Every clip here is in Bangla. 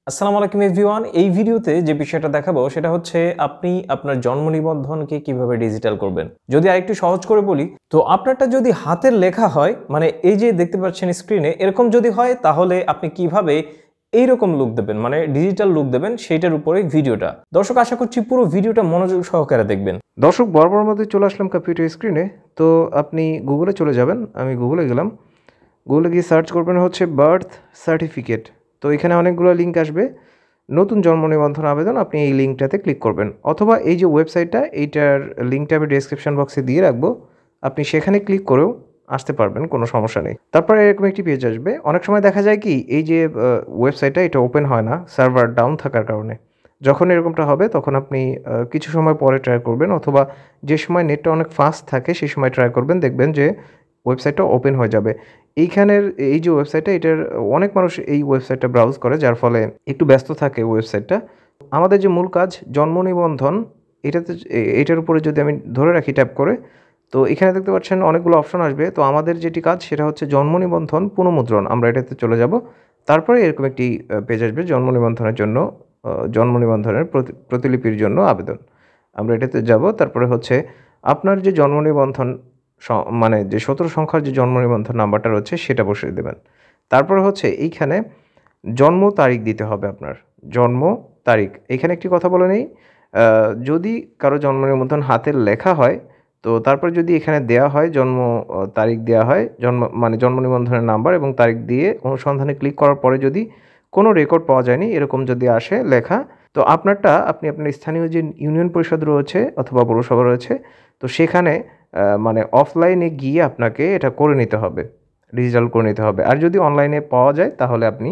আসসালামু আলাইকুম এভরিওয়ান। এই ভিডিওতে যে বিষয়টা দেখাবো সেটা হচ্ছে আপনি আপনার জন্ম নিবন্ধনকে কিভাবে ডিজিটাল করবেন। যদি আরেকটু সহজ করে বলি, তো আপনারটা যদি হাতের লেখা হয়, মানে এই যে দেখতে পাচ্ছেন স্ক্রিনে এরকম যদি হয়, তাহলে আপনি কিভাবে এইরকম লুক দেবেন, মানে ডিজিটাল লুক দেবেন, সেইটার উপরেই ভিডিওটা। দর্শক, আশা করছি পুরো ভিডিওটা মনোযোগ সহকারে দেখবেন। দর্শক, বরাবর মধ্যে চলে আসলাম কম্পিউটার স্ক্রিনে। তো আপনি গুগলে চলে যাবেন। আমি গুগলে গেলাম। গুগলে গিয়ে সার্চ করবেন হচ্ছে বার্থ সার্টিফিকেট। তো এখানে অনেকগুলো লিঙ্ক আসবে। নতুন জন্ম নিবন্ধন আবেদন, আপনি এই লিঙ্কটাতে ক্লিক করবেন, অথবা এই যে ওয়েবসাইটটা, এইটার লিঙ্কটা আমি ডেসক্রিপশন বক্সে দিয়ে রাখবো। আপনি সেখানে ক্লিক করেও আসতে পারবেন, কোনো সমস্যা নেই। তারপরে এরকম একটি পেজ আসবে। অনেক সময় দেখা যায় কি, এই যে ওয়েবসাইটটা এটা ওপেন হয় না সার্ভার ডাউন থাকার কারণে। যখন এরকমটা হবে তখন আপনি কিছু সময় পরে ট্রাই করবেন, অথবা যে সময় নেটটা অনেক ফাস্ট থাকে সেই সময় ট্রাই করবেন, দেখবেন যে ওয়েবসাইটটা ওপেন হয়ে যাবে। এইখানের এই যে ওয়েবসাইটটা, এটার অনেক মানুষ এই ওয়েবসাইটটা ব্রাউজ করে, যার ফলে একটু ব্যস্ত থাকে ওয়েবসাইটটা। আমাদের যে মূল কাজ জন্ম নিবন্ধন, এটাতে এটার উপরে যদি আমি ধরে রাখি ট্যাপ করে, তো এখানে দেখতে পাচ্ছেন অনেকগুলো অপশন আসবে। তো আমাদের যেটি কাজ সেটা হচ্ছে জন্ম নিবন্ধন পুনঃমুদ্রণ। আমরা এটাতে চলে যাব। তারপরে এরকম একটি পেজ আসবে জন্ম নিবন্ধনের জন্য, জন্ম নিবন্ধনের প্রতিলিপির জন্য আবেদন। আমরা এটাতে যাব। তারপরে হচ্ছে আপনার যে জন্ম নিবন্ধন মানে যে 17 সংখ্যার যে জন্ম নিবন্ধন নাম্বারটা রয়েছে সেটা বসিয়ে দেবেন। তারপরে হচ্ছে এইখানে জন্ম তারিখ দিতে হবে আপনার। জন্ম তারিখ। এখানে একটি কথা বলে নেই, যদি কারো জন্ম নিবন্ধন হাতের লেখা হয়, তো তারপরে যদি এখানে দেয়া হয় জন্ম তারিখ দেয়া হয়, জন্ম নিবন্ধনের নাম্বার এবং তারিখ দিয়ে অনুসন্ধানে ক্লিক করার পরে যদি কোনো রেকর্ড পাওয়া যায়নি এরকম যদি আসে লেখা, তো আপনারটা আপনি আপনার স্থানীয় যে ইউনিয়ন পরিষদ রয়েছে অথবা পৌরসভা রয়েছে, তো সেখানে মানে অফলাইনে গিয়ে আপনাকে এটা করে নিতে হবে, ডিজিটাল করে নিতে হবে। আর যদি অনলাইনে পাওয়া যায় তাহলে আপনি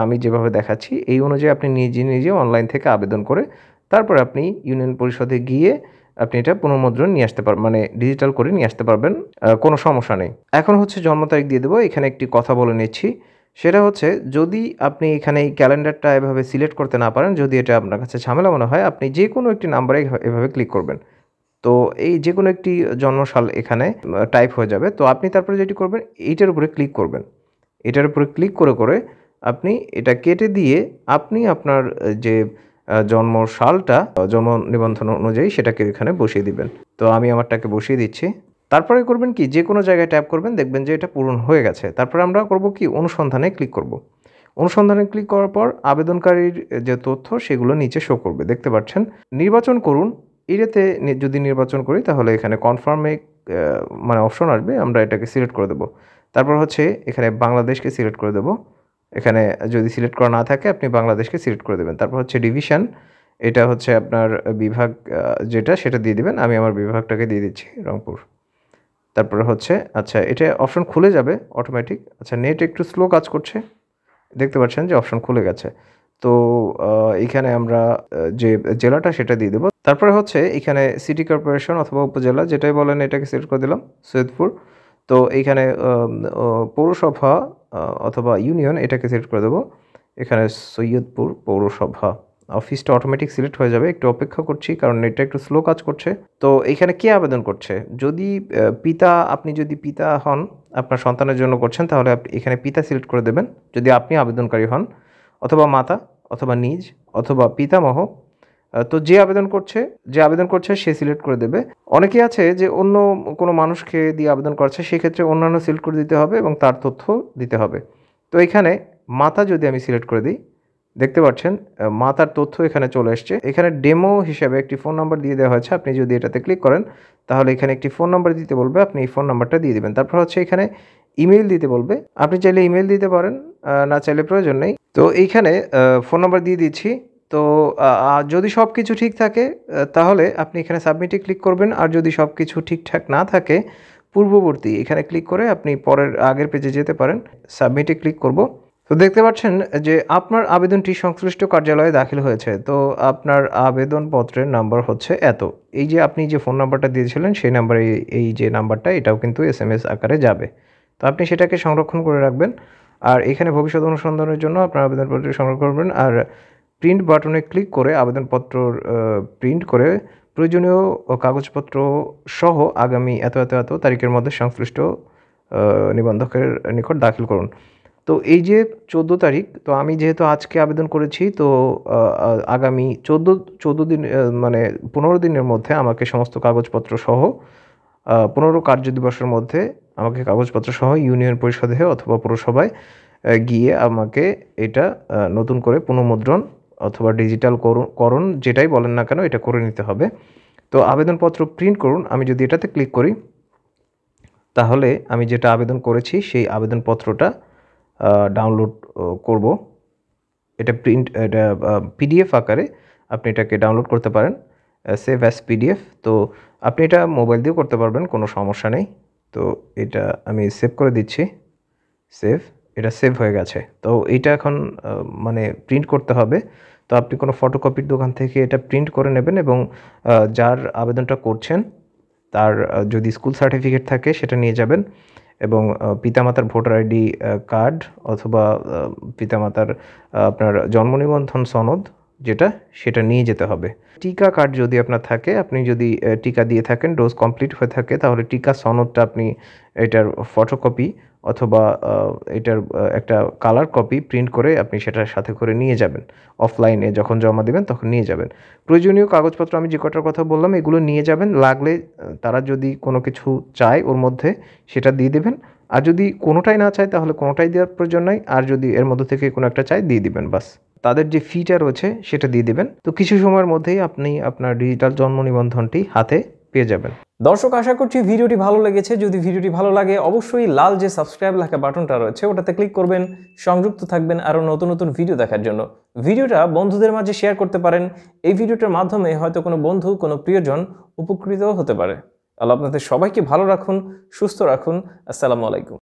আমি যেভাবে দেখাচ্ছি এই অনুযায়ী আপনি নিজে অনলাইন থেকে আবেদন করে তারপরে আপনি ইউনিয়ন পরিষদে গিয়ে আপনি এটা পুনর্মুদ্রণ নিয়ে আসতে পারবেন, মানে ডিজিটাল করে নিয়ে আসতে পারবেন, কোনো সমস্যা নেই। এখন হচ্ছে জন্ম তারিখ দিয়ে দেবো। এখানে একটি কথা বলে নিচ্ছি, সেটা হচ্ছে যদি আপনি এখানে এই ক্যালেন্ডারটা এভাবে সিলেক্ট করতে না পারেন, যদি এটা আপনার কাছে ঝামেলা মনে হয়, আপনি যে কোনো একটি নাম্বারে এভাবে ক্লিক করবেন। তো এই যে কোনো একটি জন্মসাল এখানে টাইপ হয়ে যাবে। তো আপনি তারপরে যেটি করবেন, এইটার উপরে ক্লিক করবেন। এটার উপরে ক্লিক করে আপনি এটা কেটে দিয়ে আপনি আপনার যে জন্ম সালটা জন্ম নিবন্ধন অনুযায়ী সেটাকে এখানে বসিয়ে দিবেন। তো আমি আমারটাকে বসিয়ে দিচ্ছি। তারপরে করবেন কি, যে কোনো জায়গায় ট্যাপ করবেন, দেখবেন যে এটা পূরণ হয়ে গেছে। তারপরে আমরা করব কি, অনুসন্ধানে ক্লিক করব। অনুসন্ধানে ক্লিক করার পর আবেদনকারীর যে তথ্য সেগুলো নিচে শো করবে, দেখতে পাচ্ছেন। নির্বাচন করুন। এটাতে যদি নির্বাচন করি তাহলে এখানে কনফার্মে মানে অপশন আসবে, আমরা এটাকে সিলেক্ট করে দেবো। তারপর হচ্ছে এখানে বাংলাদেশকে সিলেক্ট করে দেবো। এখানে যদি সিলেক্ট করা না থাকে আপনি বাংলাদেশকে সিলেক্ট করে দেবেন। তারপর হচ্ছে ডিভিশন, এটা হচ্ছে আপনার বিভাগ, যেটা সেটা দিয়ে দিবেন। আমি আমার বিভাগটাকে দিয়ে দিচ্ছি রংপুর। তারপরে হচ্ছে আচ্ছা, এটা অপশন খুলে যাবে অটোমেটিক। আচ্ছা, নেট একটু স্লো কাজ করছে, দেখতে পাচ্ছেন যে অপশন খুলে গেছে। তো এখানে আমরা যে জেলাটা সেটা দিয়ে দেবো। তারপরে হচ্ছে এখানে সিটি কর্পোরেশন অথবা উপজেলা যেটাই বলেন এটাকে সিলেক্ট করে দিলাম, সৈয়দপুর। তো এইখানে পৌরসভা অথবা ইউনিয়ন এটাকে সিলেক্ট করে দেবো। এখানে সৈয়দপুর পৌরসভা। অফিসটা অটোমেটিক সিলেক্ট হয়ে যাবে। একটু অপেক্ষা করছি কারণ নেটটা একটু স্লো কাজ করছে। তো এইখানে কে আবেদন করছে, যদি আপনি যদি পিতা হন, আপনার সন্তানের জন্য করছেন, তাহলে আপনি এখানে পিতা সিলেক্ট করে দেবেন যদি আপনি আবেদনকারী হন, অথবা মাতা, অথবা নিজ, অথবা পিতামহ। তো যে আবেদন করছে সে সিলেক্ট করে দেবে। অনেকেই আছে যে অন্য কোনো মানুষকে দিয়ে আবেদন করছে, সেক্ষেত্রে অন্যান্য সিলেক্ট করে দিতে হবে এবং তার তথ্য দিতে হবে। তো এখানে মাতা যদি আমি সিলেক্ট করে দিই, দেখতে পাচ্ছেন মাতার তথ্য এখানে চলে এসছে। এখানে ডেমো হিসেবে একটি ফোন নাম্বার দিয়ে দেওয়া হয়েছে। আপনি যদি এটাতে ক্লিক করেন তাহলে এখানে একটি ফোন নাম্বার দিতে বলবে, আপনি এই ফোন নাম্বারটা দিয়ে দিবেন। তারপর হচ্ছে এখানে ইমেইল দিতে বলবে, আপনি চাইলে ইমেইল দিতে পারেন, না চাইলে প্রয়োজন নেই। তো এইখানে ফোন নাম্বার দিয়ে দিচ্ছি। তো যদি সব কিছু ঠিক থাকে তাহলে আপনি এখানে সাবমিটে ক্লিক করবেন, আর যদি সব কিছু ঠিকঠাক না থাকে পূর্ববর্তী এখানে ক্লিক করে আপনি আগের পেজে যেতে পারেন। সাবমিটে ক্লিক করব। তো দেখতে পাচ্ছেন যে আপনার আবেদনটি সংশ্লিষ্ট কার্যালয়ে দাখিল হয়েছে। তো আপনার আবেদনপত্রের নাম্বার হচ্ছে এত। এই যে আপনি যে ফোন নাম্বারটা দিয়েছিলেন সেই নাম্বারে এই যে নাম্বারটা, এটাও কিন্তু SMS আকারে যাবে। তো আপনি সেটাকে সংরক্ষণ করে রাখবেন। আর এখানে ভবিষ্যৎ অনুসন্ধানের জন্য আপনার আবেদনপত্রটি সংরক্ষণ করবেন। আর প্রিন্ট বাটনে ক্লিক করে আবেদনপত্র প্রিন্ট করে প্রয়োজনীয় কাগজপত্র সহ আগামী এত তারিখের মধ্যে সংশ্লিষ্ট নিবন্ধকের নিকট দাখিল করুন। তো এই যে 14 তারিখ, তো আমি যেহেতু আজকে আবেদন করেছি, তো আগামী 14 দিন মানে 15 দিনের মধ্যে আমাকে সমস্ত কাগজপত্র সহ 15 কার্য দিবসের মধ্যে আমাকে কাগজপত্র সহ ইউনিয়ন পরিষদে অথবা পৌরসভায় গিয়ে আমাকে এটা নতুন করে পুনঃমুদ্রণ অথবা ডিজিটাল করণ যেটাই বলেন না কেন এটা করে নিতে হবে। তো আবেদনপত্র প্রিন্ট করুন, আমি যদি এটাতে ক্লিক করি তাহলে আমি যেটা আবেদন করেছি সেই আবেদনপত্রটা ডাউনলোড করব। এটা পিডিএফ আকারে আপনি এটাকে ডাউনলোড করতে পারেন, সেভ অ্যাজ পিডিএফ। তো আপনি এটা মোবাইল দিয়েও করতে পারবেন, কোনো সমস্যা নেই। তো এটা আমি সেভ করে দিচ্ছি, এটা সেভ হয়ে গেছে। তো এইটা এখন মানে প্রিন্ট করতে হবে। তো আপনি কোনো ফটোকপির দোকান থেকে এটা প্রিন্ট করে নেবেন এবং যার আবেদনটা করছেন তার যদি স্কুল সার্টিফিকেট থাকে সেটা নিয়ে যাবেন এবং পিতামাতার ভোটার আইডি কার্ড অথবা পিতামাতার আপনার জন্ম নিবন্ধন সনদ যেটা সেটা নিয়ে যেতে হবে। টিকা কার্ড যদি আপনার থাকে, আপনি যদি টিকা দিয়ে থাকেন, ডোজ কমপ্লিট হয়ে থাকে, তাহলে টিকা সনদটা আপনি এটার ফটোকপি অথবা এটার একটা কালার কপি প্রিন্ট করে আপনি সেটার সাথে করে নিয়ে যাবেন। অফলাইনে যখন জমা দেবেন তখন নিয়ে যাবেন। প্রয়োজনীয় কাগজপত্র আমি যে কটার কথা বললাম এগুলো নিয়ে যাবেন। লাগলে তারা যদি কোনো কিছু চায় ওর মধ্যে সেটা দিয়ে দেবেন। আর যদি কোনোটাই না চায় তাহলে কোনোটাই দেওয়ার প্রয়োজন নাই। আর যদি এর মধ্যে থেকে কোনো একটা চায় দিয়ে দিবেন, বাস। তাদের যে ফিটা রয়েছে সেটা দিয়ে দিবেন। তো কিছু সময়ের মধ্যেই আপনি আপনার ডিজিটাল জন্ম নিবন্ধনটি হাতে পেয়ে যাবেন। দর্শক, আশা করছি ভিডিওটি ভালো লেগেছে। যদি ভিডিওটি ভালো লাগে অবশ্যই লাল যে সাবস্ক্রাইব লেখা বাটনটা রয়েছে ওটাতে ক্লিক করবেন, সংযুক্ত থাকবেন আরও নতুন নতুন ভিডিও দেখার জন্য। ভিডিওটা বন্ধুদের মাঝে শেয়ার করতে পারেন। এই ভিডিওটার মাধ্যমে হয়তো কোনো বন্ধু, কোনো প্রিয়জন উপকৃত হতে পারে। আল্লাহ আপনাদের সবাইকে ভালো রাখুন, সুস্থ রাখুন। আসসালামু আলাইকুম।